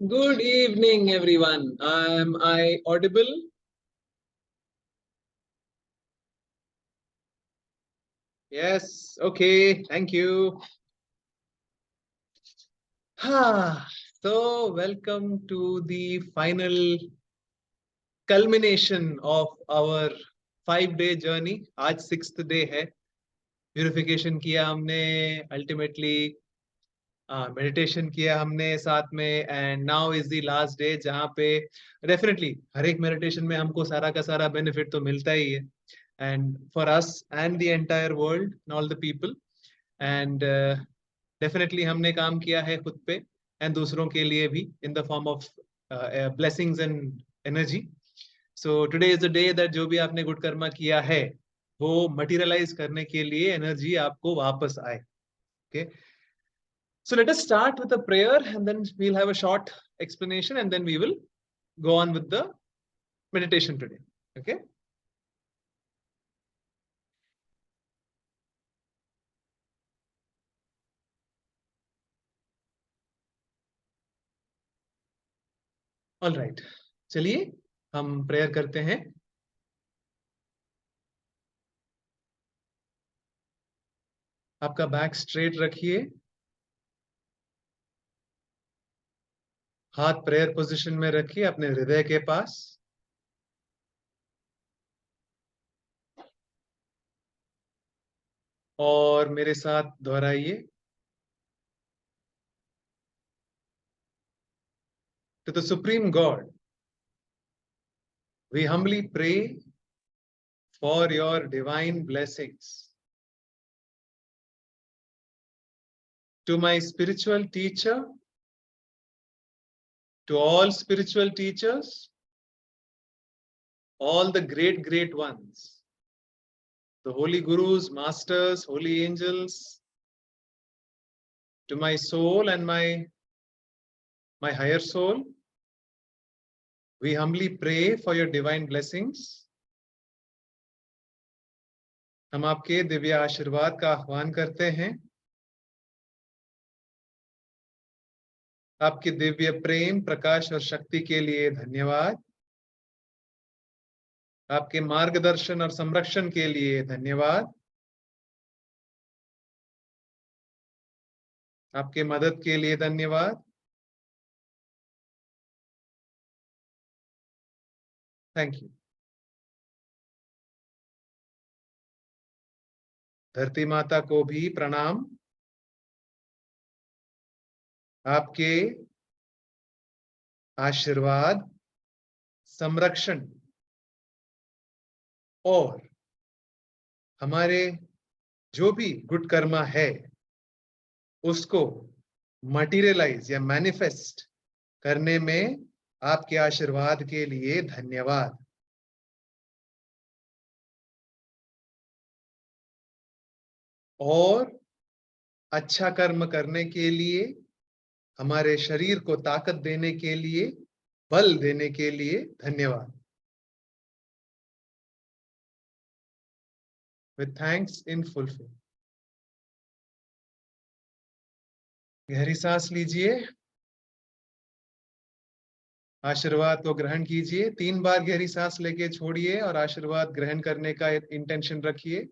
Good evening, everyone. Am I audible? Yes. Okay. Thank you. So, welcome to the final culmination of our 5 day journey. आज 6th day है. Purification किया हमने, ultimately meditation किया हमने साथ में, and now is the last day जहाँ पे डेफिनेटली हर एक मेडिटेशन में हमको सारा का सारा बेनिफिट तो मिलता ही है, and for us and the entire world and all the people, and definitely हमने काम किया है खुद पे एंड दूसरों के लिए भी in the form of blessings and energy. So today is the day that जो भी आपने गुड कर्मा किया है वो मटेरियलाइज करने के लिए एनर्जी आपको वापस आए. Okay, so let us start with a prayer and then we'll have a short explanation and then we will go on with the meditation today. Okay. All right. चलिए हम प्रेयर करते हैं. आपका बैक स्ट्रेट रखिए. हाथ prayer position में रखिए अपने हृदय के पास। और मेरे साथ दोहराइए। To the Supreme God, we humbly pray for your divine blessings. To my spiritual teacher, to all spiritual teachers, all the great ones, the holy gurus, masters, holy angels, to my soul and my higher soul, we humbly pray for your divine blessings. हम आपके दिव्य आशीर्वाद का आह्वान करते हैं। आपके दिव्य प्रेम, प्रकाश और शक्ति के लिए धन्यवाद। आपके मार्गदर्शन और संरक्षण के लिए धन्यवाद। आपके मदद के लिए धन्यवाद। Thank you. धरती माता को भी प्रणाम। आपके आशीर्वाद, संरक्षण और हमारे जो भी गुड कर्मा है उसको मटीरियलाइज या मैनिफेस्ट करने में आपके आशीर्वाद के लिए धन्यवाद। और अच्छा कर्म करने के लिए, हमारे शरीर को ताकत देने के लिए, बल देने के लिए धन्यवाद। With thanks in full faith. गहरी सांस लीजिए। आशीर्वाद को ग्रहण कीजिए। 3 बार गहरी सांस लेके छोड़िए और आशीर्वाद ग्रहण करने का इंटेंशन रखिए।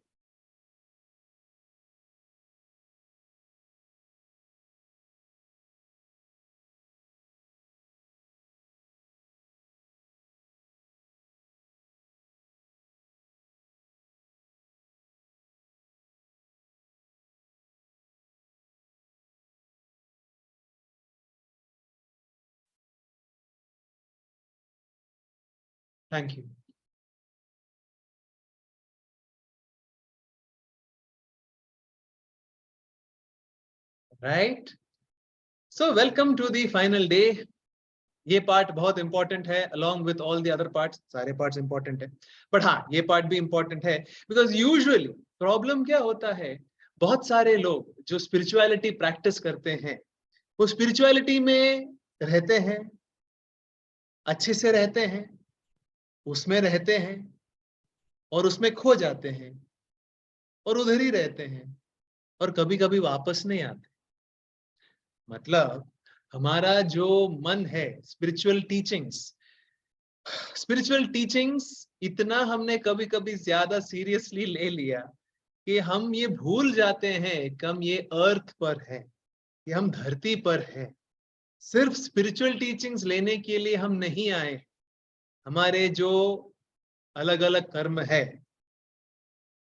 Thank you. Right, so welcome to the final day. ये पार्ट बहुत इंपॉर्टेंट है, along with all the other parts। सारे पार्ट्स इंपॉर्टेंट है, बट हाँ ये पार्ट भी इंपॉर्टेंट है बिकॉज यूजुअली प्रॉब्लम क्या होता है, बहुत सारे लोग जो स्पिरिचुअलिटी प्रैक्टिस करते हैं वो स्पिरिचुअलिटी में रहते हैं, अच्छे से रहते हैं, उसमें रहते हैं और उसमें खो जाते हैं और उधर ही रहते हैं और कभी कभी वापस नहीं आते। मतलब हमारा जो मन है, स्पिरिचुअल टीचिंग्स इतना हमने कभी कभी ज्यादा सीरियसली ले लिया कि हम ये भूल जाते हैं कि हम ये अर्थ पर है, कि हम धरती पर है। सिर्फ स्पिरिचुअल टीचिंग्स लेने के लिए हम नहीं आए। हमारे जो अलग अलग कर्म है,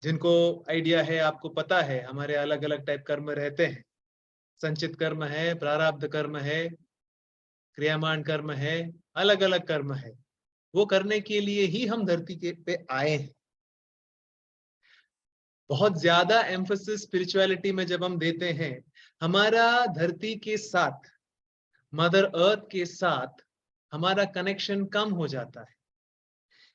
जिनको आइडिया है, आपको पता है हमारे अलग अलग टाइप कर्म रहते हैं। संचित कर्म है, प्रारब्ध कर्म है, क्रियामान कर्म है, अलग अलग कर्म है। वो करने के लिए ही हम धरती के पे आए हैं। बहुत ज्यादा एम्फोसिस स्पिरिचुअलिटी में जब हम देते हैं, हमारा धरती के साथ, मदर अर्थ के साथ हमारा कनेक्शन कम हो जाता है।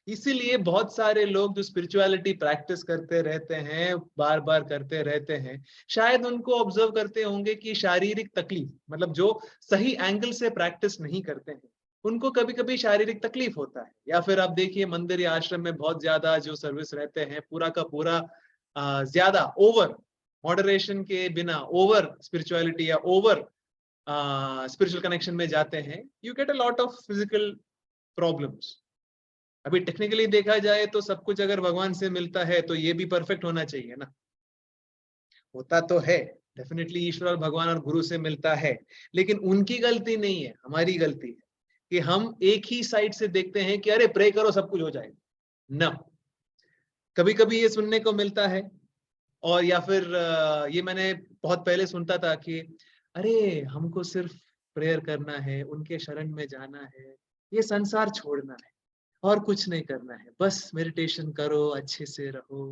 इसीलिए बहुत सारे लोग जो स्पिरिचुअलिटी प्रैक्टिस करते रहते हैं, बार बार करते रहते हैं, शायद उनको ऑब्जर्व करते होंगे कि शारीरिक तकलीफ, मतलब जो सही एंगल से प्रैक्टिस नहीं करते हैं उनको कभी कभी शारीरिक तकलीफ होता है। या फिर आप देखिए मंदिर या आश्रम में बहुत ज्यादा जो सर्विस रहते हैं, पूरा का पूरा ज्यादा ओवर मॉडरेशन के बिना ओवर स्पिरिचुअलिटी या ओवर स्पिरिचुअल कनेक्शन में जाते हैं, you get a lot of physical problems. अभी टेक्निकली देखा जाए तो सब कुछ अगर भगवान से मिलता है तो ये भी परफेक्ट होना चाहिए ना, होता तो है, डेफिनेटली ईश्वर और भगवान और गुरु से मिलता है, लेकिन उनकी गलती नहीं है, हमारी गलती है कि हम एक ही साइड से देखते हैं कि अरे प्रे करो सब कुछ हो जाएगा ना। कभी कभी ये सुनने को मिलता है, और या फिर ये मैंने बहुत पहले सुनता था कि अरे हमको सिर्फ प्रेयर करना है, उनके शरण में जाना है, ये संसार छोड़ना है और कुछ नहीं करना है, बस मेडिटेशन करो, अच्छे से रहो,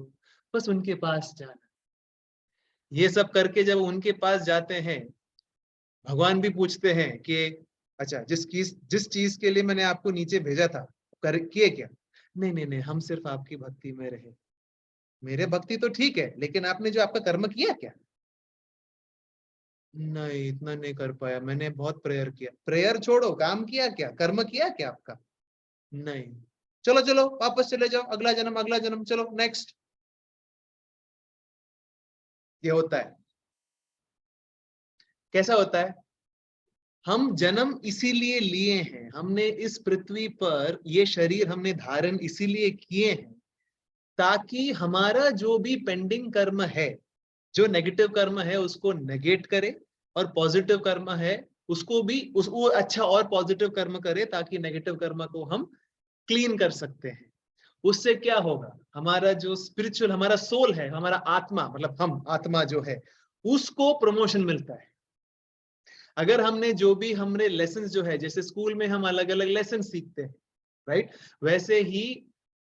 बस उनके पास जाना। ये सब करके जब उनके पास जाते हैं, भगवान भी पूछते हैं कि अच्छा जिस चीज के लिए मैंने आपको नीचे भेजा था कर किए क्या? नहीं नहीं नहीं, हम सिर्फ आपकी भक्ति में रहे। मेरे भक्ति तो ठीक है, लेकिन आपने जो आपका कर्म किया क्या? नहीं, इतना नहीं कर पाया, मैंने बहुत प्रेयर किया। प्रेयर छोड़ो, काम किया क्या? कर्म किया क्या आपका? नहीं। चलो चलो वापस चले जाओ, अगला जन्म अगला जन्म, चलो नेक्स्ट। ये होता है। कैसा होता है? हम जन्म इसीलिए लिए हैं, हमने इस पृथ्वी पर ये शरीर हमने धारण इसीलिए किए हैं ताकि हमारा जो भी पेंडिंग कर्म है, जो नेगेटिव कर्म है उसको नेगेट करे, और पॉजिटिव कर्म है उसको भी वो अच्छा और पॉजिटिव कर्म करे, ताकि नेगेटिव कर्म को हम क्लीन कर सकते हैं। उससे क्या होगा, हमारा जो स्पिरिचुअल हमारा सोल है, हमारा आत्मा मतलब हम आत्मा जो है, उसको प्रमोशन मिलता है। अगर हमने जो भी हमने लेसन जो है, जैसे स्कूल में हम अलग अलग लेसन सीखते हैं, राइट, वैसे ही,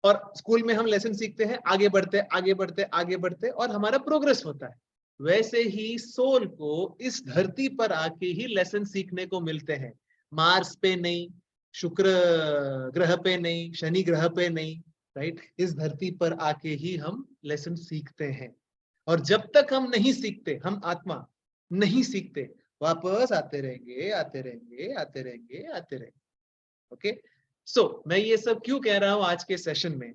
और स्कूल में हम लेसन सीखते हैं, आगे बढ़ते आगे बढ़ते आगे बढ़ते और हमारा प्रोग्रेस होता है, वैसे ही सोल को इस धरती पर आके ही लेसन सीखने को मिलते हैं। मार्स पे नहीं, शुक्र ग्रह पे नहीं, शनि ग्रह पे नहीं, राइट, इस धरती पर आके ही हम लेसन सीखते हैं। और जब तक हम नहीं सीखते, हम आत्मा नहीं सीखते, वापस आते रहेंगे आते रहेंगे आते रहेंगे आते रहेंगे। ओके, सो मैं ये सब क्यों कह रहा हूं आज के सेशन में?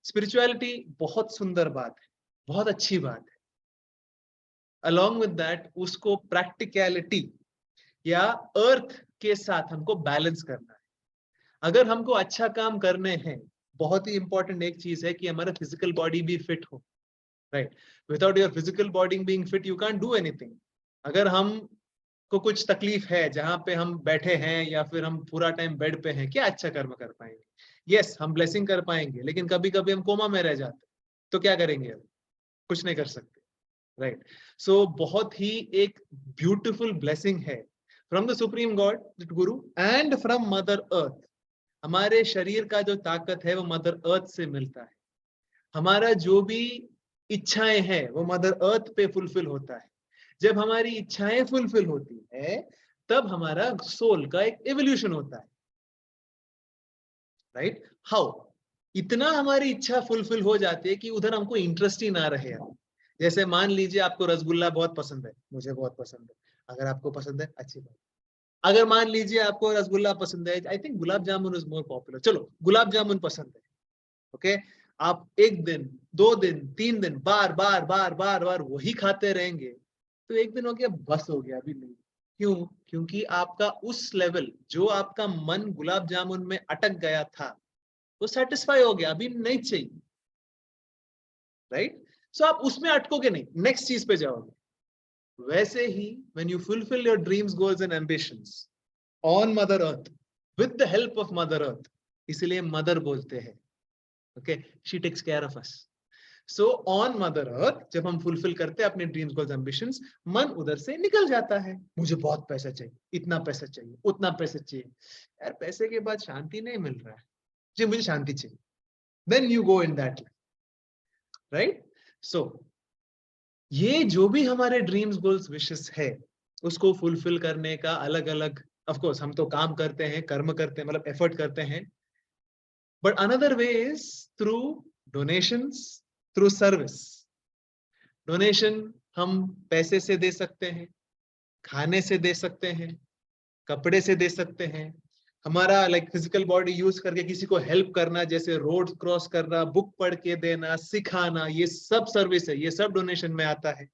स्पिरिचुअलिटी बहुत सुंदर बात है, बहुत अच्छी बात है। अलॉन्ग विद दैट उसको प्रैक्टिकलिटी या अर्थ के साथ हमको बैलेंस करना है। अगर हमको अच्छा काम करने हैं, बहुत ही इंपॉर्टेंट एक चीज है कि हमारा फिजिकल बॉडी भी फिट हो, right. Without your physical body being fit you can do anything. अगर हम को कुछ तकलीफ है जहां पे हम बैठे हैं या फिर हम पूरा टाइम बेड पे हैं, क्या अच्छा कर्म कर पाएंगे? यस, हम ब्लेसिंग कर पाएंगे, लेकिन कभी कभी हम कोमा में रह जाते, तो क्या करेंगे? अब कुछ नहीं कर सकते, राइट। सो बहुत ही एक ब्यूटीफुल ब्लेसिंग है from the supreme God Guru and from mother earth. हमारे शरीर का जो ताकत है वो मदर अर्थ से मिलता है। हमारा जो भी इच्छाएं हैं वो मदर अर्थ पे फुलफिल होता है। जब हमारी इच्छाएं फुलफिल होती है, तब हमारा सोल का एक एवोल्यूशन होता है, राइट। हाउ? इतना हमारी इच्छा फुलफिल हो जाती है कि उधर हमको इंटरेस्ट ही ना रहे। जैसे मान लीजिए आपको रसगुल्ला बहुत पसंद है, मुझे बहुत पसंद है, अगर आपको पसंद है अच्छी बात। अगर मान लीजिए आपको रसगुल्ला पसंद है, I think gulab jamun is more popular, चलो गुलाब जामुन पसंद है, ओके, आप एक दिन, 2 दिन, 3 दिन बार बार बार बार बार वही खाते रहेंगे, तो एक दिन हो गया, बस हो गया, अभी नहीं। क्यों? क्योंकि आपका उस लेवल, जो आपका मन गुलाब जामुन में अटक गया था, वो सेटिस्फाई हो गया, अभी नहीं चाहिए, राइट। सो आप उसमें अटकोगे नहीं, नेक्स्ट चीज पे जाओगे। वैसे ही when you fulfil your dreams, goals and ambitions on mother earth, with the help of mother earth, इसलिए मदर बोलते हैं, okay, she takes care of us. So on mother earth जब हम फुलफिल करते हैं अपने ड्रीम्स गोल्स एम्बिशंस, मन उधर से निकल जाता है। मुझे बहुत पैसा चाहिए, इतना पैसा चाहिए, उतना पैसा चाहिए, यार पैसे के बाद शांति नहीं मिल रहा है जी, मुझे शांति चाहिए। Then you go in that, right. So ये जो भी हमारे ड्रीम्स गोल्स विशेस है, उसको फुलफिल करने का अलग अलग, ऑफ कोर्स हम तो काम करते हैं, कर्म करते हैं, मतलब एफर्ट करते हैं, but another way is through donations, through service. Donation हम पैसे से दे सकते हैं, खाने से दे सकते हैं, कपड़े से दे सकते हैं, हमारा लाइक फिजिकल बॉडी यूज करके किसी को हेल्प करना, जैसे रोड क्रॉस करना, बुक पढ़ के देना, सिखाना, ये सब सर्विस है, ये सब डोनेशन में आता है।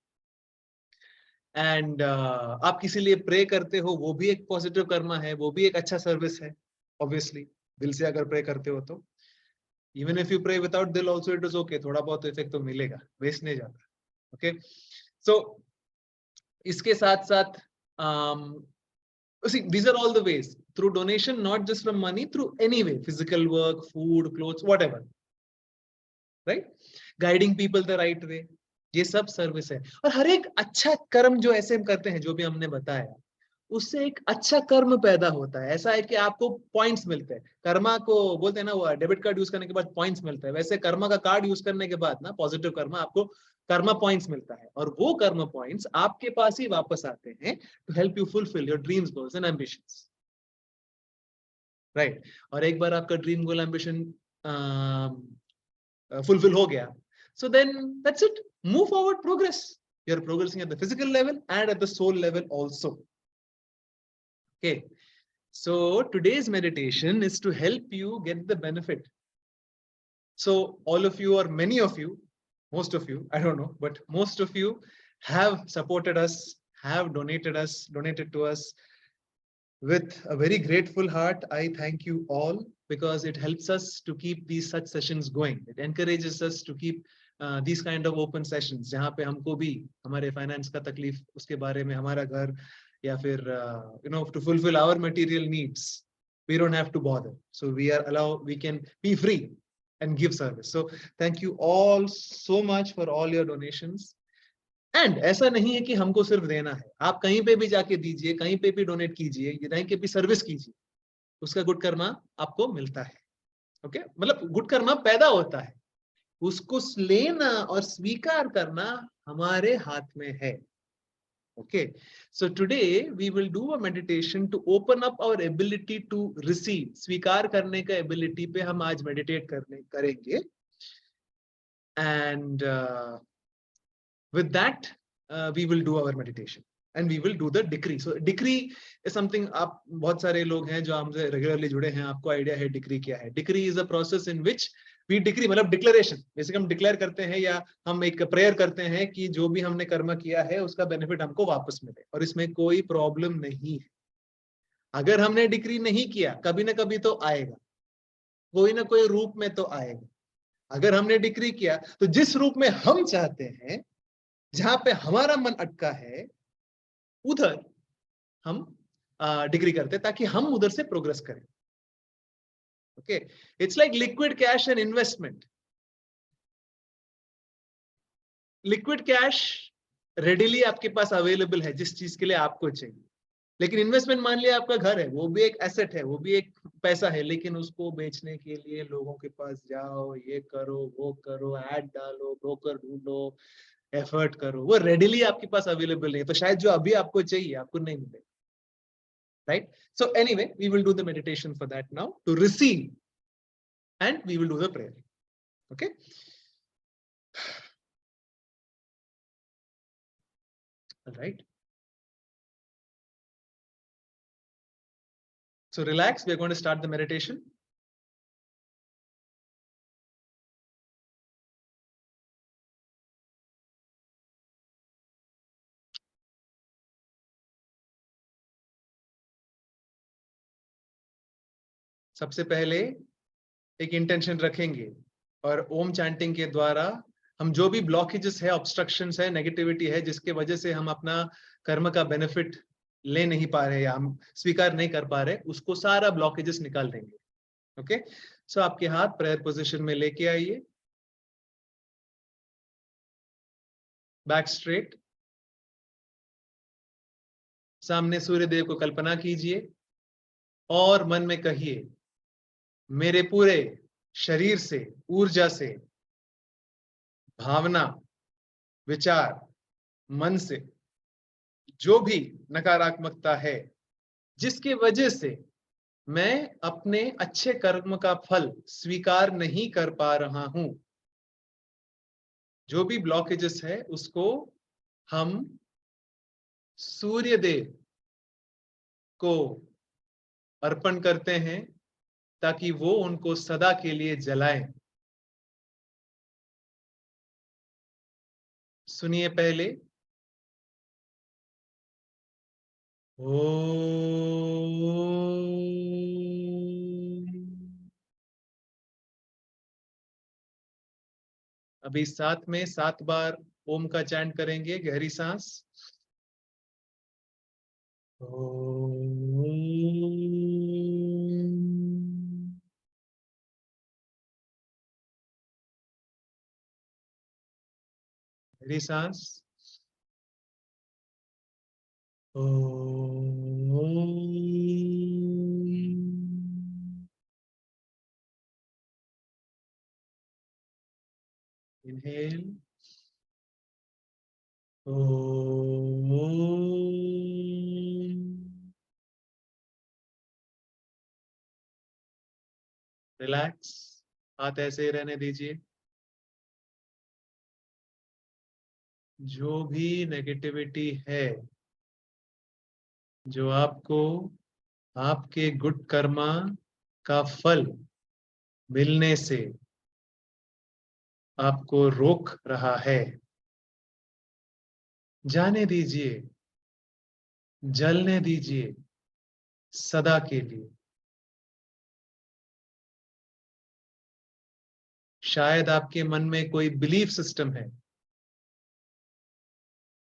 एंड आप किसी लिए प्रे करते हो, वो भी एक पॉजिटिव कर्मा है, वो भी एक अच्छा सर्विस है, ऑब्वियसली दिल से अगर प्रे करते हो तो। Even if you pray without दिल ऑल्सो इट इज ओके, थोड़ा बहुत इफेक्ट तो मिलेगा, वेस्ट नहीं जाता, ओके। सो इसके साथ साथ see, these are all the ways through donation, not just from money, through any way, physical work, food, clothes, whatever, right? Guiding people the right way, ये सब सर्विस है। और हर एक अच्छा कर्म जो ऐसे हम करते हैं, जो भी हमने बताया, उससे एक अच्छा कर्म पैदा होता है। ऐसा है कि आपको पॉइंट्स मिलते हैं, कर्मा को बोलते हैं ना, वो डेबिट कार्ड यूज करने के बाद पॉइंट्स मिलता है, वैसे कर्मा का कार्ड यूज करने के बाद ना, पॉजिटिव कर्मा, आपको कर्मा पॉइंट्स मिलता है, और वो कर्मा पॉइंट्स आपके पास ही वापस आते हैं to help you fulfil your dreams, goals and ambitions, right? और एक बार आपका ड्रीम गोल एम्बिशन फुलफिल हो गया, so then that's it, move forward, progress. You're progressing at the physical level and at the soul level also. Okay, so today's meditation is to help you get the benefit. So all of you, or many of you, most of you, I don't know, but most of you have supported us, have donated to us with a very grateful heart. I thank you all, because it helps us to keep these such sessions going. It encourages us to keep these kind of open sessions, जहाँ पे हमको भी हमारे finance का तकलीफ, उसके बारे में, हमारा घर, या फिर to fulfill our material needs, we don't have to bother. So we can be free and give service. So thank you all so much for all your donations. And ऐसा नहीं है कि हमको सिर्फ देना है, आप कहीं पे भी जाके दीजिए, कहीं पे भी डोनेट कीजिए, कहीं के भी सर्विस कीजिए, उसका गुड कर्मा आपको मिलता है। ओके, मतलब गुड कर्मा पैदा होता है, उसको लेना और स्वीकार करना हमारे हाथ में है। Okay, so today we will do a meditation to open up our ability to receive, स्वीकार करने का एबिलिटी पे हम आज मेडिटेट करेंगे। And with that we will do our meditation and we will do the decree. So decree is something, आप बहुत सारे लोग हैं जो हमसे रेगुलरली जुड़े हैं, आपको आइडिया है डिक्री क्या है। Decree is a process in which we decree, मतलब डिक्लेरेशन, बेसिकली हम डिक्लेयर करते हैं या हम एक प्रेयर करते हैं कि जो भी हमने कर्म किया है उसका बेनिफिट हमको वापस मिले, और इसमें कोई प्रॉब्लम नहीं है। अगर हमने डिक्री नहीं किया, कभी ना कभी तो आएगा, कोई ना कोई रूप में तो आएगा। अगर हमने डिक्री किया तो जिस रूप में हम चाहते हैं, जहां पे हमारा मन अटका है, उधर हम डिग्री करते, ताकि हम उधर से प्रोग्रेस करें। Okay, it's like liquid cash and investment. Liquid cash readily आपके पास अवेलेबल है जिस चीज के लिए आपको चाहिए, लेकिन इन्वेस्टमेंट, मान लिया आपका घर है, वो भी एक एसेट है, वो भी एक पैसा है, लेकिन उसको बेचने के लिए लोगों के पास जाओ, ये करो, वो करो, ऐड डालो, ब्रोकर ढूंढो, एफर्ट करो, वो रेडिली आपके पास अवेलेबल नहीं है, तो शायद जो अभी आपको चाहिए आपको नहीं मिलेगा, right? So anyway, we will do the meditation for that now, to receive, and we will do the prayer. Okay, all right, so relax, we are going to start the meditation. सबसे पहले एक intention रखेंगे, और ओम chanting के द्वारा हम जो भी ब्लॉकेजेस है, ऑब्स्ट्रक्शंस है, नेगेटिविटी है, जिसके वजह से हम अपना कर्म का बेनिफिट ले नहीं पा रहे या हम स्वीकार नहीं कर पा रहे, उसको सारा ब्लॉकेजेस निकाल देंगे। ओके, सो आपके हाथ प्रेयर पोजीशन में लेके आइए, बैक स्ट्रेट, सामने सूर्य देव को कल्पना कीजिए और मन में कहिए, मेरे पूरे शरीर से, ऊर्जा से, भावना, विचार, मन से जो भी नकारात्मकता है, जिसके वजह से मैं अपने अच्छे कर्म का फल स्वीकार नहीं कर पा रहा हूं, जो भी ब्लॉकेजेस है, उसको हम सूर्य देव को अर्पण करते हैं, ताकि वो उनको सदा के लिए जलाएं। सुनिए पहले, अभी साथ में 7 बार ओम का चैंट करेंगे, गहरी सांस, ओम। मेरी सांस। ओम। इनहेल। ओम। रिलैक्स। हाथ ऐसे ही रहने दीजिए। जो भी नेगेटिविटी है, जो आपको आपके गुड कर्मा का फल मिलने से आपको रोक रहा है, जाने दीजिए, जलने दीजिए सदा के लिए। शायद आपके मन में कोई बिलीफ सिस्टम है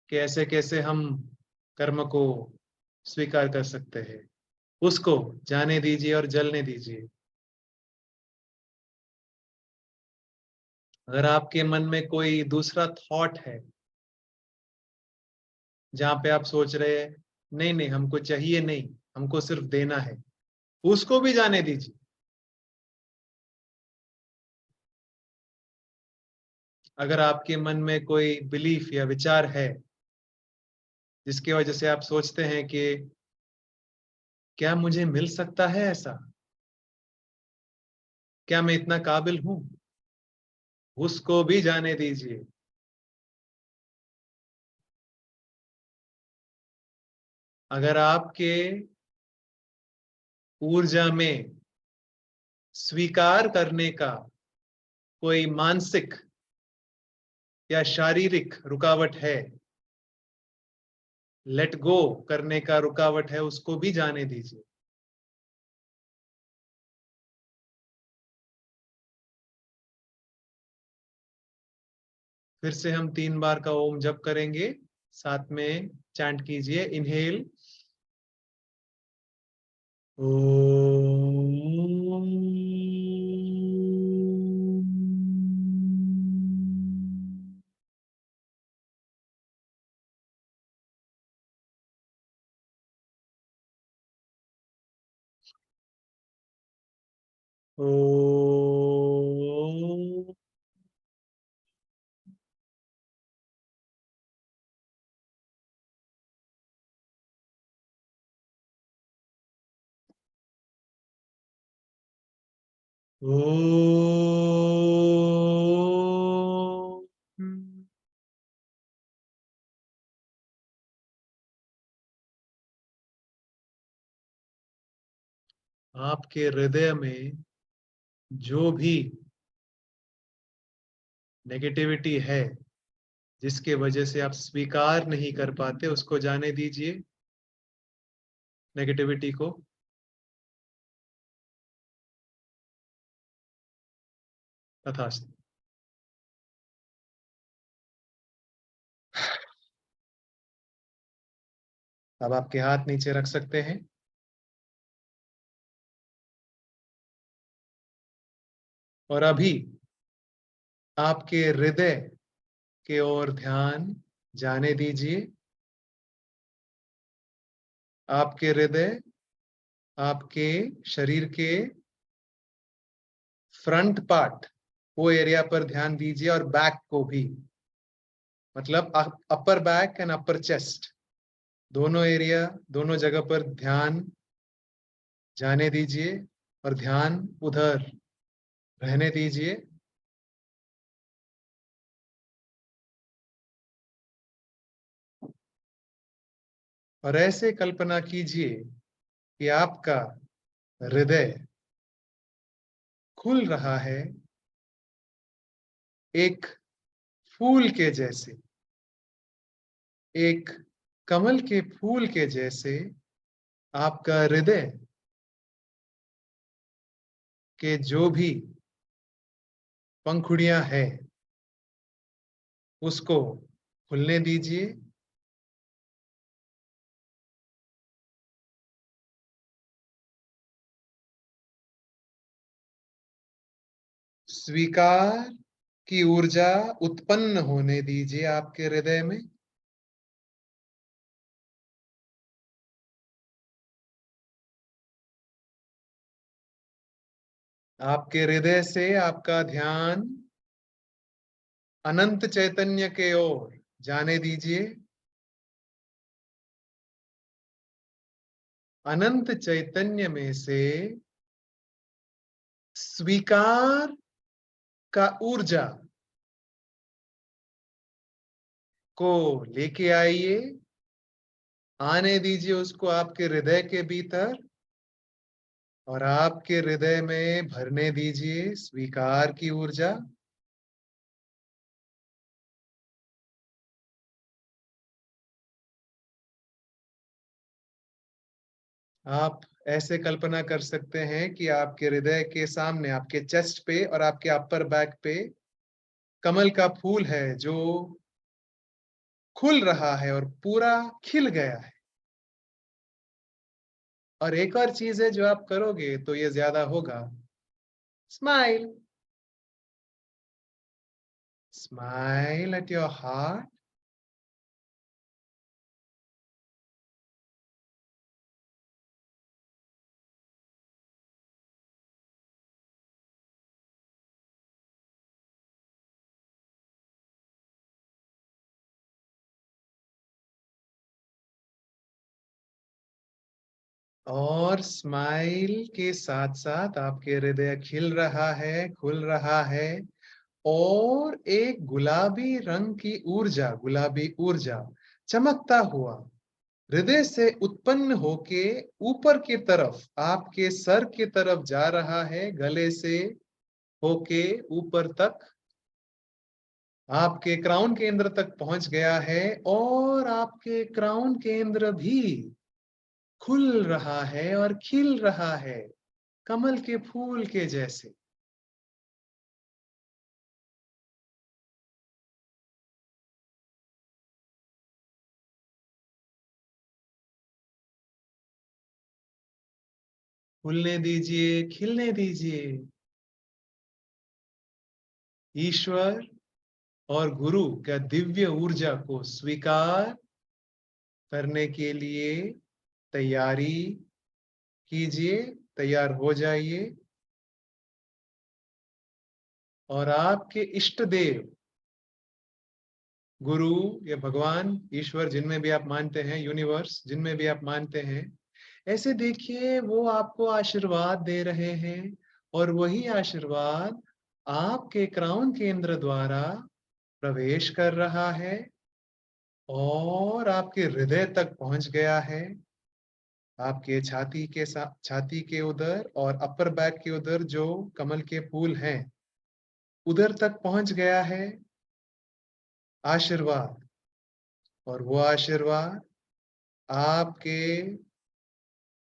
कि ऐसे कैसे हम कर्म को स्वीकार कर सकते हैं। उसको जाने दीजिए और जलने दीजिए। अगर आपके मन में कोई दूसरा थॉट है जहां पे आप सोच रहे हैं नहीं नहीं हमको चाहिए नहीं, हमको सिर्फ देना है, उसको भी जाने दीजिए। अगर आपके मन में कोई बिलीफ या विचार है जिसकी वजह से आप सोचते हैं कि क्या मुझे मिल सकता है ऐसा, क्या मैं इतना काबिल हूं, उसको भी जाने दीजिए। अगर आपके ऊर्जा में स्वीकार करने का कोई मानसिक या शारीरिक रुकावट है, लेट गो करने का रुकावट है, उसको भी जाने दीजिए। फिर से हम 3 बार का ओम जप करेंगे। साथ में चैंट कीजिए। इनहेल। ओम। ओम। ओम। आपके हृदय में जो भी नेगेटिविटी है जिसके वजह से आप स्वीकार नहीं कर पाते, उसको जाने दीजिए, नेगेटिविटी को। तथास्तु। अब आपके हाथ नीचे रख सकते हैं और अभी आपके हृदय के ओर ध्यान जाने दीजिए। आपके हृदय आपके शरीर के फ्रंट पार्ट, वो एरिया पर ध्यान दीजिए और बैक को भी, मतलब upper back and upper chest, दोनों एरिया, दोनों जगह पर ध्यान जाने दीजिए और ध्यान उधर रहने दीजिए। और ऐसे कल्पना कीजिए कि आपका हृदय खुल रहा है एक फूल के जैसे, एक कमल के फूल के जैसे। आपका हृदय के जो भी पंखुड़ियां हैं उसको खुलने दीजिए स्वीकार की ऊर्जा उत्पन्न होने दीजिए आपके हृदय में। आपके हृदय से आपका ध्यान अनंत चैतन्य के ओर जाने दीजिए। अनंत चैतन्य में से स्वीकार का ऊर्जा को लेके आइए। आने दीजिए उसको आपके हृदय के भीतर और आपके हृदय में भरने दीजिए स्वीकार की ऊर्जा। आप ऐसे कल्पना कर सकते हैं कि आपके हृदय के सामने आपके चेस्ट पे और आपके अपर बैक पे कमल का फूल है जो खुल रहा है और पूरा खिल गया है। और एक और चीज है जो आप करोगे तो ये ज्यादा होगा। Smile, smile at your heart. और स्माइल के साथ साथ आपके हृदय खिल रहा है, खुल रहा है और एक गुलाबी रंग की ऊर्जा, गुलाबी ऊर्जा चमकता हुआ हृदय से उत्पन्न होके ऊपर की तरफ आपके सर की तरफ जा रहा है, गले से होके ऊपर तक आपके क्राउन केंद्र तक पहुंच गया है और आपके क्राउन केंद्र भी खुल रहा है और खिल रहा है कमल के फूल के जैसे। फूलने दीजिए, खिलने दीजिए। ईश्वर और गुरु का दिव्य ऊर्जा को स्वीकार करने के लिए तैयारी कीजिए, तैयार हो जाइए। और आपके इष्ट देव, गुरु या भगवान, ईश्वर, जिनमें भी आप मानते हैं, यूनिवर्स जिनमें भी आप मानते हैं, ऐसे देखिए वो आपको आशीर्वाद दे रहे हैं और वही आशीर्वाद आपके क्राउन केंद्र द्वारा प्रवेश कर रहा है और आपके हृदय तक पहुंच गया है। आपके छाती के उधर और अपर बैक के उधर जो कमल के फूल हैं उधर तक पहुंच गया है आशीर्वाद। और वो आशीर्वाद आपके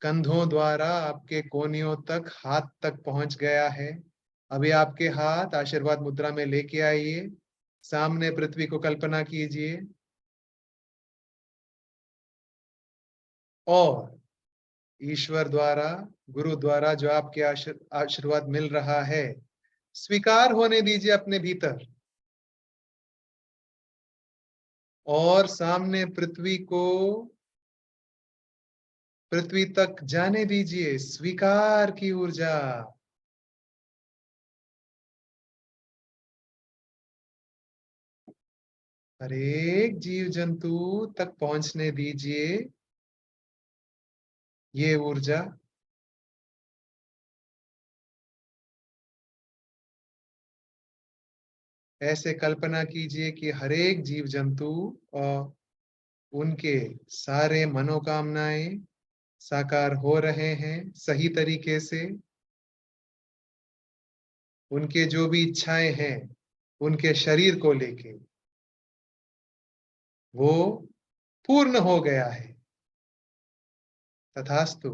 कंधों द्वारा आपके कोहनियों तक, हाथ तक पहुंच गया है। अभी आपके हाथ आशीर्वाद मुद्रा में लेके आइए। सामने पृथ्वी को कल्पना कीजिए और ईश्वर द्वारा, गुरु द्वारा जो आपके आशीर्वाद मिल रहा है, स्वीकार होने दीजिए अपने भीतर। और सामने पृथ्वी तक जाने दीजिए स्वीकार की ऊर्जा। हर एक जीव जंतु तक पहुंचने दीजिए ये ऊर्जा। ऐसे कल्पना कीजिए कि हर एक जीव जंतु और उनके सारे मनोकामनाएं साकार हो रहे हैं सही तरीके से। उनके जो भी इच्छाएं हैं उनके शरीर को लेके वो पूर्ण हो गया है। तथास्तु।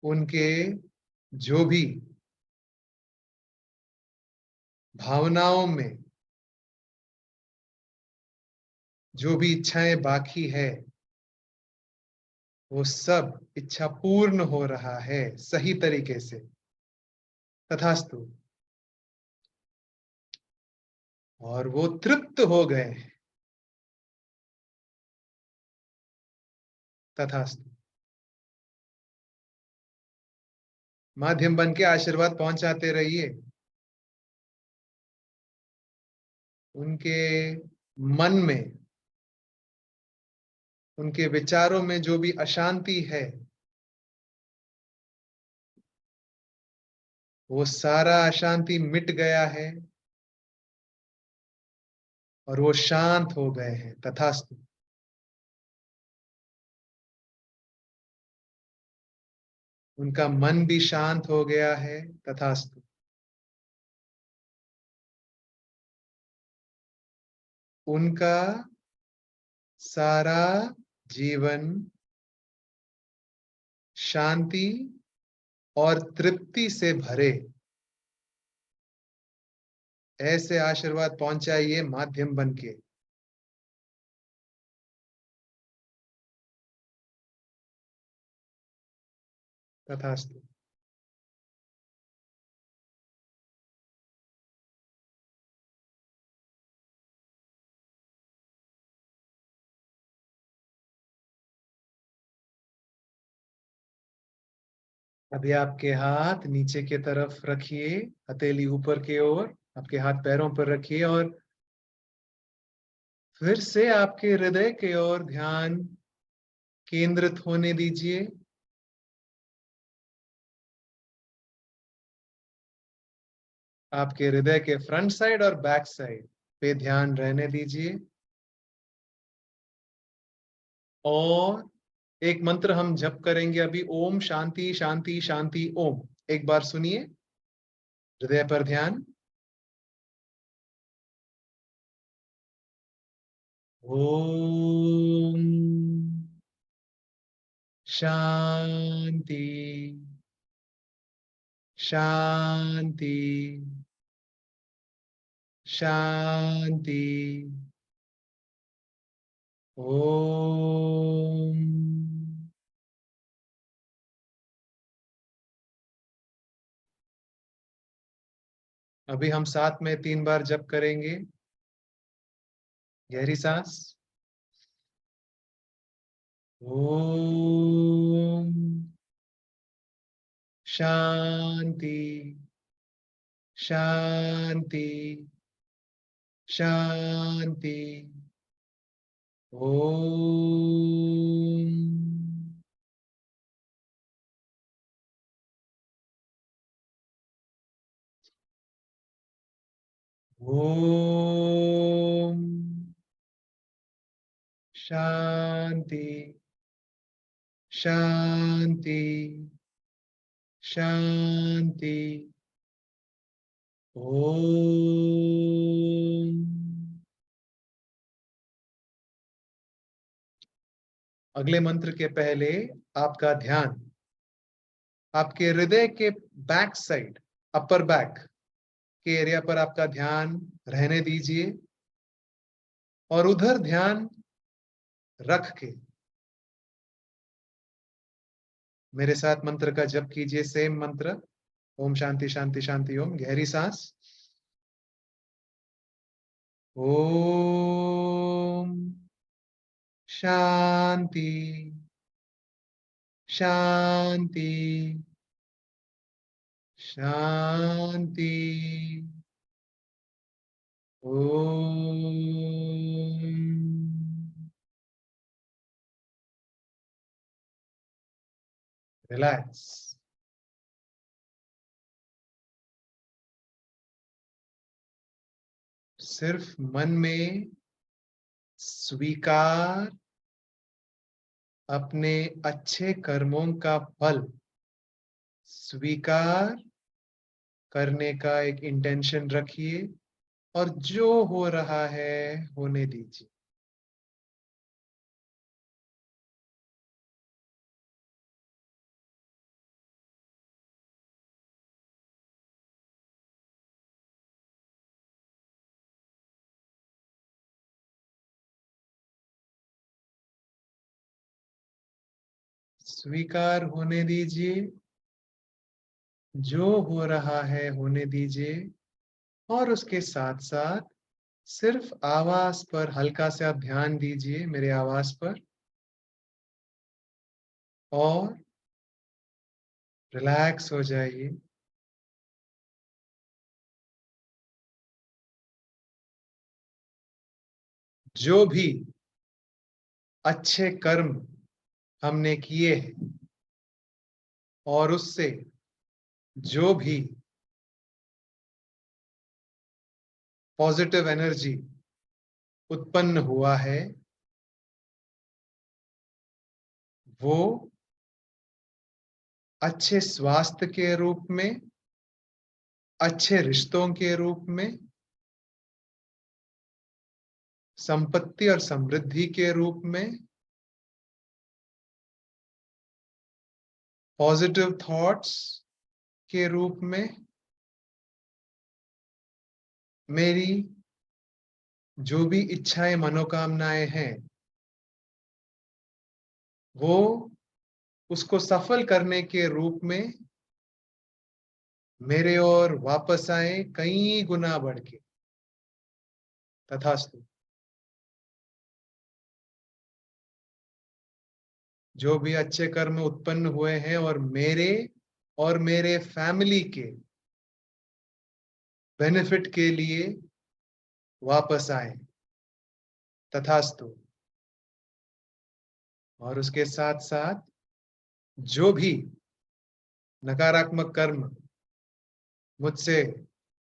उनके जो भी भावनाओं में जो भी इच्छाएं बाकी है वो सब इच्छा पूर्ण हो रहा है सही तरीके से। तथास्तु। और वो तृप्त हो गए। तथास्तु। माध्यम बन के आशीर्वाद पहुंचाते रहिए। उनके मन में, उनके विचारों में जो भी अशांति है, वो सारा अशांति मिट गया है और वो शांत हो गए हैं। तथास्तु। उनका मन भी शांत हो गया है। तथास्तु। उनका सारा जीवन शांति और तृप्ति से भरे, ऐसे आशीर्वाद पहुंचाइए माध्यम बन के। तथास्तु। अभी आपके हाथ नीचे की तरफ रखिए, हथेली ऊपर की ओर, आपके हाथ पैरों पर रखिए और फिर से आपके हृदय की ओर ध्यान केंद्रित होने दीजिए। आपके हृदय के फ्रंट साइड और बैक साइड पे ध्यान रहने दीजिए। और एक मंत्र हम जप करेंगे अभी, ओम शांति शांति शांति ओम। एक बार सुनिए। हृदय पर ध्यान। ओम शांति शांति शांति ओम। अभी हम साथ में 3 बार जप करेंगे। गहरी सांस। ओम शांति शांति शांति ओम। ओम शांति शांति शांति ओम। अगले मंत्र के पहले आपका ध्यान आपके हृदय के बैक साइड, अपर बैक के एरिया पर आपका ध्यान रहने दीजिए और उधर ध्यान रख के मेरे साथ मंत्र का जप कीजिए। सेम मंत्र, ओम शांति शांति शांति ओम। गहरी सांस। ओम शांति शांति शांति ओम। रिलैक्स। सिर्फ मन में स्वीकार, अपने अच्छे कर्मों का फल स्वीकार करने का एक इंटेंशन रखिए और जो हो रहा है होने दीजिए। स्वीकार होने दीजिए, जो हो रहा है होने दीजिए, और उसके साथ साथ सिर्फ आवाज पर हल्का सा ध्यान दीजिए, मेरे आवाज पर, और रिलैक्स हो जाइए। जो भी अच्छे कर्म हमने किए हैं और उससे जो भी पॉजिटिव एनर्जी उत्पन्न हुआ है, वो अच्छे स्वास्थ्य के रूप में, अच्छे रिश्तों के रूप में, संपत्ति और समृद्धि के रूप में, पॉजिटिव थॉट्स के रूप में, मेरी जो भी इच्छाएं मनोकामनाएं हैं, वो उसको सफल करने के रूप में मेरे ओर वापस आए कई गुना बढ़ के। तथास्तु। जो भी अच्छे कर्म उत्पन्न हुए हैं और मेरे फैमिली के बेनिफिट के लिए वापस आए। तथास्तु। और उसके साथ साथ जो भी नकारात्मक कर्म मुझसे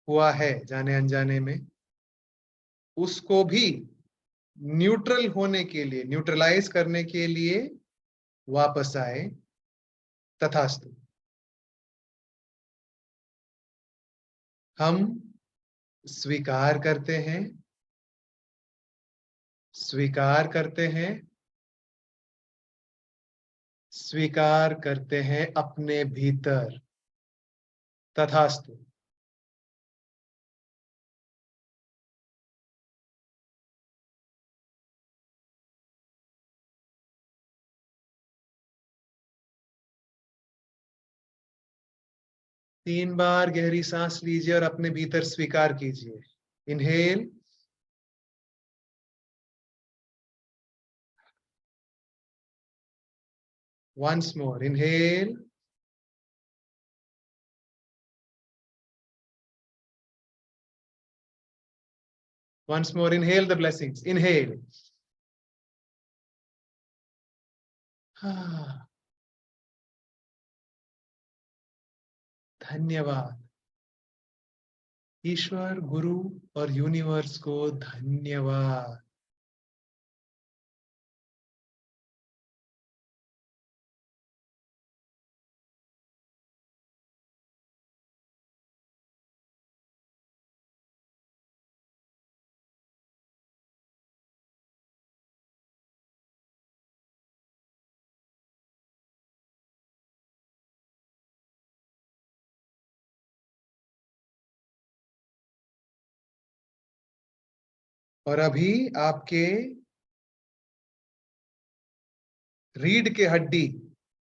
हुआ है जाने अनजाने में, उसको भी न्यूट्रल होने के लिए, न्यूट्रलाइज करने के लिए वापस आए। तथास्तु। हम स्वीकार करते हैं, स्वीकार करते हैं, स्वीकार करते हैं अपने भीतर। तथास्तु। 3 बार गहरी सांस लीजिए और अपने भीतर स्वीकार कीजिए। Inhale, once more. Inhale. Once more. Inhale the blessings. Inhale. धन्यवाद। ईश्वर, गुरु और यूनिवर्स को धन्यवाद। और अभी आपके रीढ़ के हड्डी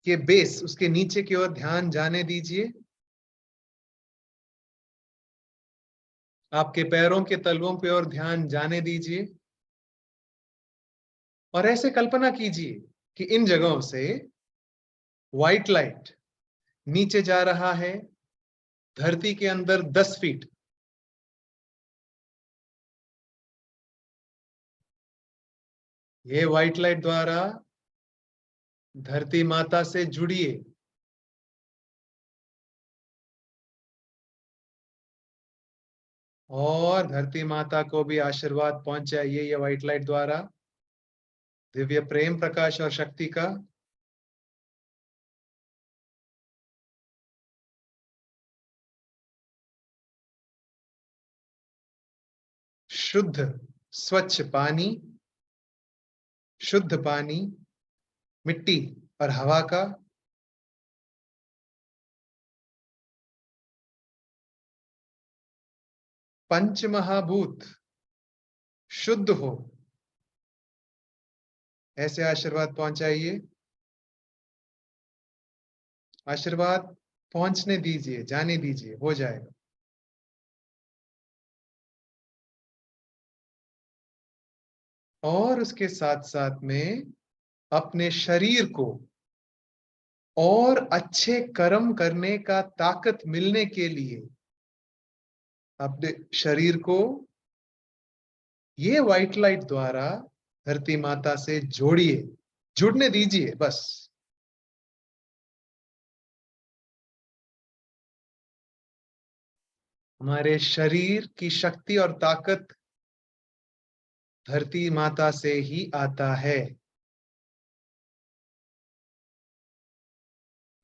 के बेस, उसके नीचे की ओर ध्यान जाने दीजिए। आपके पैरों के तलवों पे और ध्यान जाने दीजिए। और ऐसे कल्पना कीजिए कि इन जगहों से व्हाइट लाइट नीचे जा रहा है, धरती के अंदर 10 फीट। ये व्हाइट लाइट द्वारा धरती माता से जुड़िए। और धरती माता को भी आशीर्वाद पहुंचाइए ये व्हाइट लाइट द्वारा, दिव्य प्रेम, प्रकाश और शक्ति का। शुद्ध स्वच्छ पानी, शुद्ध पानी, मिट्टी और हवा का, पंच महाभूत शुद्ध हो, ऐसे आशीर्वाद पहुंचाइए। आशीर्वाद पहुंचने दीजिए, जाने दीजिए, हो जाएगा। और उसके साथ साथ में अपने शरीर को और अच्छे कर्म करने का ताकत मिलने के लिए अपने शरीर को ये व्हाइट लाइट द्वारा धरती माता से जोड़िए, जुड़ने दीजिए बस। हमारे शरीर की शक्ति और ताकत धरती माता से ही आता है।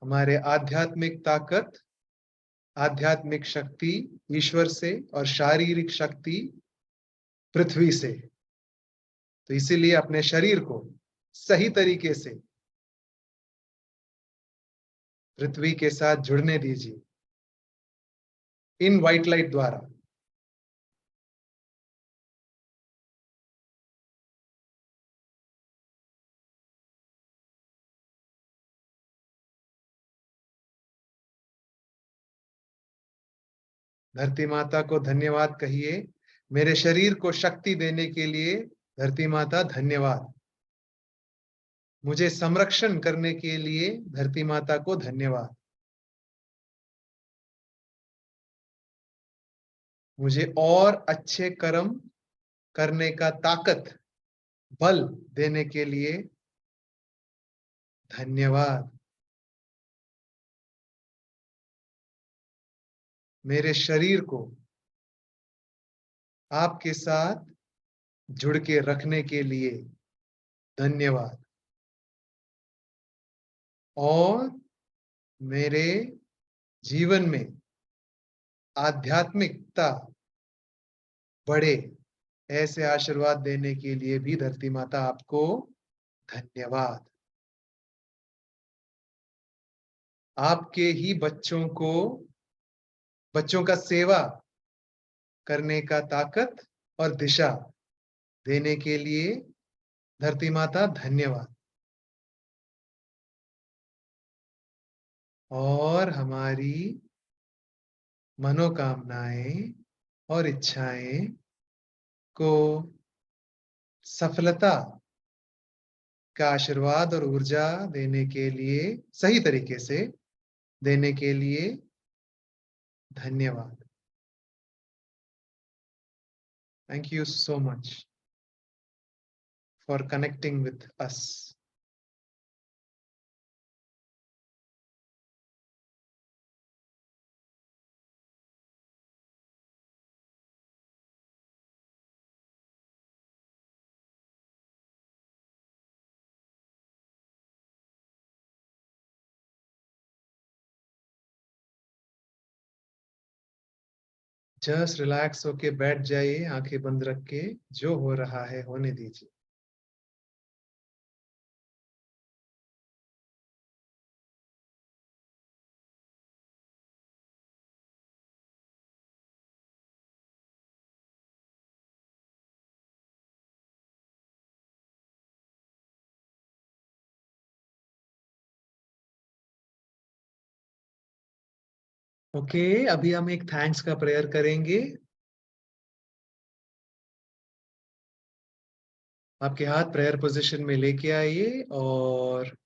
हमारे आध्यात्मिक ताकत, आध्यात्मिक शक्ति ईश्वर से और शारीरिक शक्ति पृथ्वी से। तो इसीलिए अपने शरीर को सही तरीके से पृथ्वी के साथ जुड़ने दीजिए इन व्हाइट लाइट द्वारा। धरती माता को धन्यवाद कहिए। मेरे शरीर को शक्ति देने के लिए धरती माता धन्यवाद। मुझे संरक्षण करने के लिए धरती माता को धन्यवाद। मुझे और अच्छे कर्म करने का ताकत, बल देने के लिए धन्यवाद। मेरे शरीर को आपके साथ जुड़ के रखने के लिए धन्यवाद। और मेरे जीवन में आध्यात्मिकता बढ़े, ऐसे आशीर्वाद देने के लिए भी धरती माता आपको धन्यवाद। आपके ही बच्चों का सेवा करने का ताकत और दिशा देने के लिए धरती माता धन्यवाद। और हमारी मनोकामनाएं और इच्छाएं को सफलता का आशीर्वाद और ऊर्जा देने के लिए, सही तरीके से देने के लिए धन्यवाद। Thank you so much for connecting with us. Just relax होके बैठ जाइए, आंखें बंद रख के। जो हो रहा है होने दीजिए। ओके, अभी हम एक थैंक्स का प्रेयर करेंगे। आपके हाथ प्रेयर पोजीशन में लेके आइए और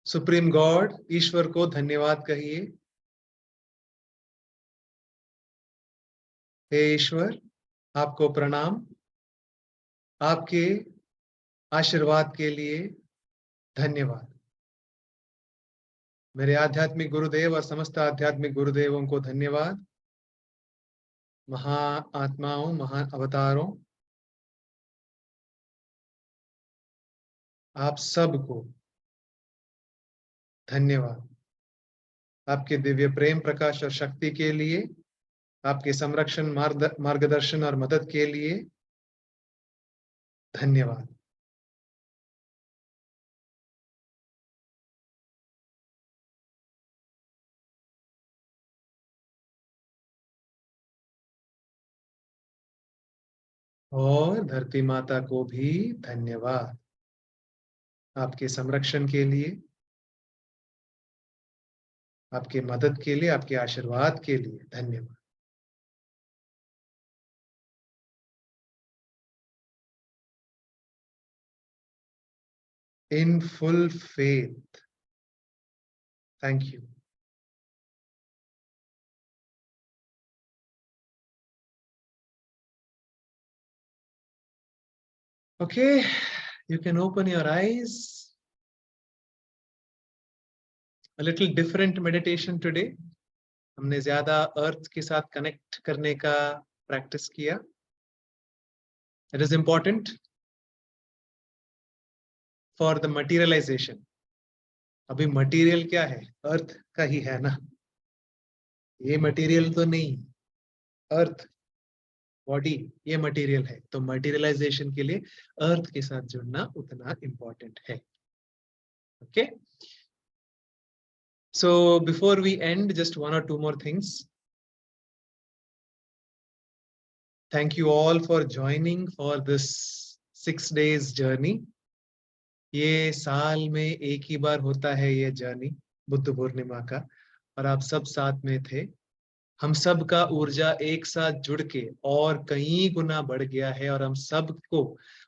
सुप्रीम गॉड, ईश्वर को धन्यवाद कहिए। हे ईश्वर, आपको प्रणाम। आपके आशीर्वाद के लिए धन्यवाद। मेरे आध्यात्मिक गुरुदेव और समस्त आध्यात्मिक गुरुदेवों को धन्यवाद। महा आत्माओं, महान अवतारों, आप सबको धन्यवाद। आपके दिव्य प्रेम, प्रकाश और शक्ति के लिए, आपके संरक्षण, मार्गदर्शन और मदद के लिए धन्यवाद। और धरती माता को भी धन्यवाद। आपके संरक्षण के लिए, आपके मदद के लिए, आपके आशीर्वाद के लिए धन्यवाद। In full faith. Thank you. Okay, you can open your eyes. A little different meditation today. हमने ज्यादा अर्थ के साथ कनेक्ट करने का प्रैक्टिस किया. It is important for the materialization. अभी मटेरियल क्या है? अर्थ का ही है ना. ये मटेरियल तो नहीं, अर्थ बॉडी ये मटेरियल है. तो मटेरियलाइजेशन के लिए अर्थ के साथ जुड़ना उतना इम्पोर्टेंट है. Okay. So before we end, just one or two more things. Thank you all for joining for this 6 days journey. ये साल में एक ही बार होता है ये जर्नी, बुद्ध पूर्णिमा का, और आप सब साथ में थे. हम सब का ऊर्जा एक साथ जुड़ के और कई गुना बढ़ गया है और हम सबको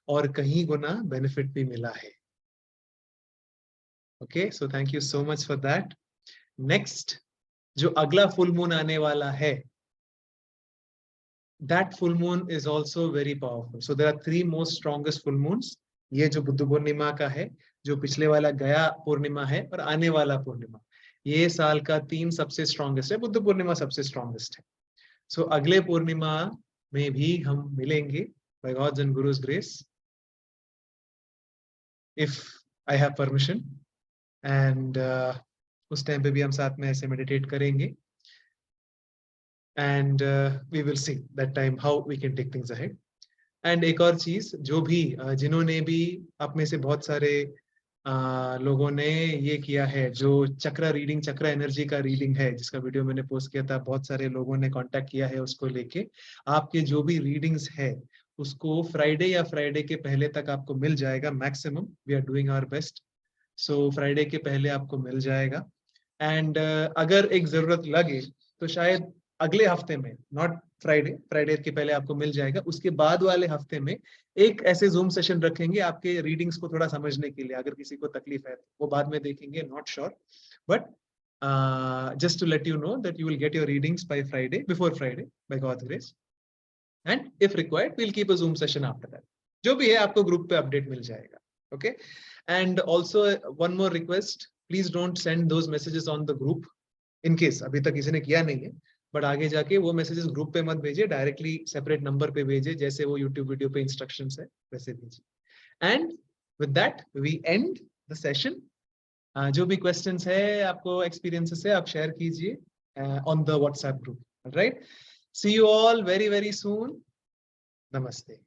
और कई गुना बेनिफिट भी मिला है. Okay, so thank you so much for that. Next जो अगला फुल मून आने वाला है, that full moon is also very powerful. So there are 3 most strongest full moons. ये जो बुद्ध पूर्णिमा का है, जो पिछले वाला गया पूर्णिमा है और आने वाला पूर्णिमा, ये साल का 3 सबसे स्ट्रॉन्गेस्ट है. बुद्ध पूर्णिमा सबसे स्ट्रॉन्गेस्ट है. सो अगले पूर्णिमा में भी हम मिलेंगे by God's and Guru's grace, if I have permission, and उस टाइम पे भी हम साथ में ऐसे मेडिटेट करेंगे. And we will see that time how we can take things ahead. And एक और चीज, जो भी जिन्होंने भी आप में से बहुत सारे लोगों ने ये किया है, जो चक्रा रीडिंग, चक्रा एनर्जी का रीडिंग है जिसका वीडियो मैंने पोस्ट किया था, बहुत सारे लोगों ने कांटेक्ट किया है उसको लेके. आपके जो भी रीडिंग्स है उसको फ्राइडे या फ्राइडे के पहले तक आपको मिल जाएगा. Maximum we are doing our best. So Friday के पहले आपको मिल जाएगा. एंड अगर एक जरूरत लगे तो शायद अगले हफ्ते में, नॉट फ्राइडे, फ्राइडे के पहले आपको मिल जाएगा, उसके बाद वाले हफ्ते में एक ऐसे जूम सेशन रखेंगे आपके रीडिंग्स को थोड़ा समझने के लिए. अगर किसी को तकलीफ है वो बाद में देखेंगे, not sure, but just to let you know that you will get your readings by Friday, before Friday, by God's grace. And if required we will keep a Zoom session after that. जो भी है आपको group पे update मिल जाएगा. Okay. And also one more request, please don't send those messages on the group. In case अभी तक किसी ने किया नहीं है, बट आगे जाके वो मैसेजेस ग्रुप पे मत भेजिए, डायरेक्टली सेपरेट नंबर पे भेजिए, जैसे वो यूट्यूब वीडियो पे इंस्ट्रक्शंस है वैसे भेजिए. And with that we end the session. जो भी क्वेश्चंस है, आपको एक्सपीरियंसेस है, आप शेयर कीजिए on the WhatsApp group. Right. See you all very very soon. नमस्ते.